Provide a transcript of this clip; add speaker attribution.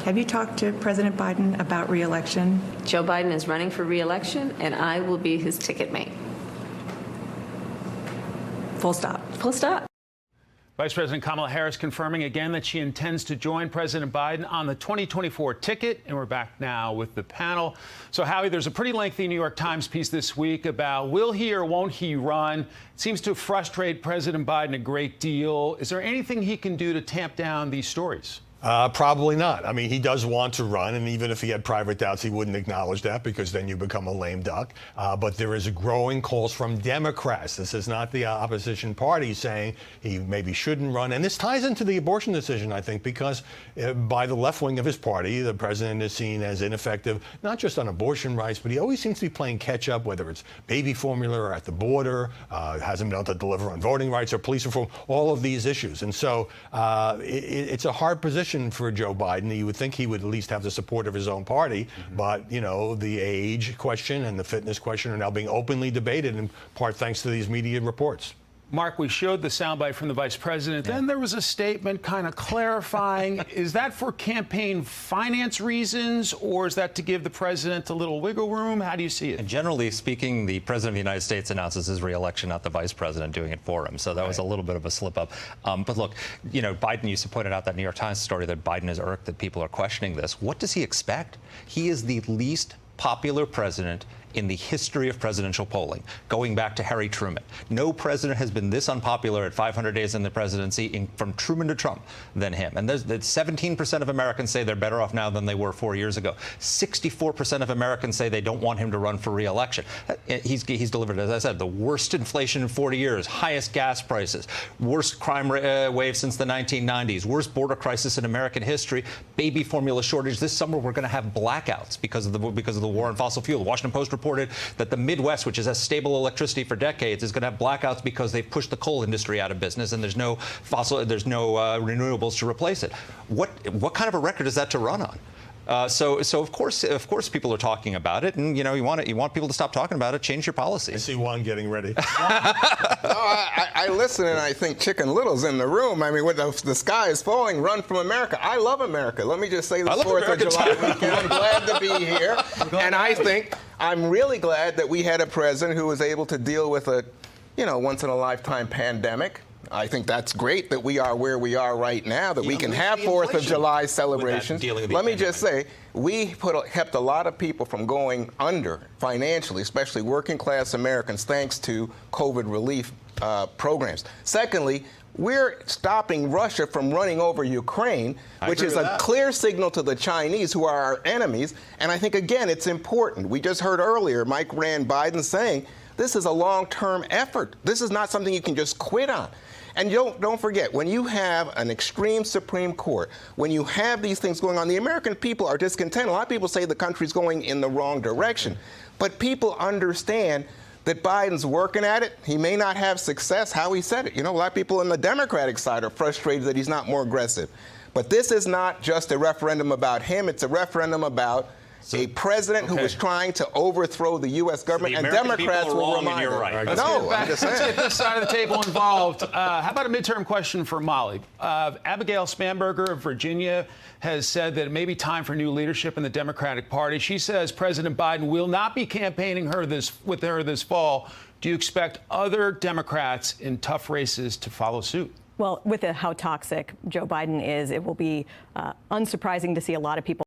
Speaker 1: Have you talked to President Biden about re-election?
Speaker 2: Joe Biden is running for re-election, and I will be his ticket mate.
Speaker 1: Full stop.
Speaker 2: Full stop.
Speaker 3: Vice President Kamala Harris confirming again that she intends to join President Biden on the 2024 ticket. And we're back now with the panel. So, Howie, there's a pretty lengthy New York Times piece this week about will he or won't he run. It seems to frustrate President Biden a great deal. Is there anything he can do to tamp down these stories?
Speaker 4: Probably not. I mean, he does want to run, and even if he had private doubts, he wouldn't acknowledge that because then you become a lame duck. But there is a growing calls from Democrats. This is not the opposition party saying he maybe shouldn't run. And this ties into the abortion decision, I think, because by the left wing of his party, the president is seen as ineffective, not just on abortion rights, but he always seems to be playing catch up, whether it's baby formula or at the border, hasn't been able to deliver on voting rights or police reform, all of these issues. And so it's a hard position for Joe Biden. You would think he would at least have the support of his own party, but, you know, the age question and the fitness question are now being openly debated, in part thanks to these media reports.
Speaker 3: Mark, we showed the soundbite from the vice president. Then there was a statement kind of clarifying. Is that for campaign finance reasons, or is that to give the president a little wiggle room? How do you see it?
Speaker 5: And generally speaking, the president of the United States announces his reelection, not the vice president doing it for him. So that was a little bit of a slip up. But look, you know, Biden used to point out that New York Times story that Biden is irked that people are questioning this. What does he expect? He is the least popular president in the history of presidential polling, going back to Harry Truman. No president has been this unpopular at 500 days in the presidency, from Truman to Trump, than him. And there's 17% of Americans say they're better off now than they were 4 years ago. 64% of Americans say they don't want him to run for re-election. He's delivered, as I said, the worst inflation in 40 years, highest gas prices, worst crime wave since the 1990s, worst border crisis in American history, baby formula shortage. This summer we're going to have blackouts because of the war on fossil fuel. The Washington Post reported that the Midwest, which has had stable electricity for decades, is going to have blackouts because they've pushed the coal industry out of business and there's no renewables to replace it. What kind of a record is that to run on? So of course people are talking about it, and you know you want people to stop talking about it. Change your policy.
Speaker 4: I see Juan getting ready.
Speaker 6: I listen and I think Chicken Little's in the room. I mean, when the sky is falling, run from America. I love America. Let me just say this 4th of July weekend. I'm glad to be here, and I think I'm really glad that we had a president who was able to deal with a, once in a lifetime pandemic. I think that's great that we are where we are right now, that we can have 4th of July celebrations. Let me just say, we kept a lot of people from going under financially, especially working class Americans, thanks to COVID relief programs. Secondly, we're stopping Russia from running over Ukraine, which is a clear signal to the Chinese, who are our enemies. And I think, again, it's important. We just heard earlier Mike Rand Biden saying this is a long-term effort. This is not something you can just quit on. And don't forget, when you have an extreme Supreme Court, when you have these things going on, the American people are discontent. A lot of people say the country's going in the wrong direction. But people understand that Biden's working at it. He may not have success, how he said it. A lot of people on the Democratic side are frustrated that he's not more aggressive. But this is not just a referendum about him. It's a referendum about a president who was trying to overthrow the U.S. government, and Democrats will remind him.
Speaker 3: Right.
Speaker 6: No, I'm just saying.
Speaker 3: Let's get this side of the table involved. How about a midterm question for Molly? Abigail Spanberger of Virginia has said that it may be time for new leadership in the Democratic Party. She says President Biden will not be campaigning with her this fall. Do you expect other Democrats in tough races to follow suit?
Speaker 7: Well, with how toxic Joe Biden is, it will be unsurprising to see a lot of people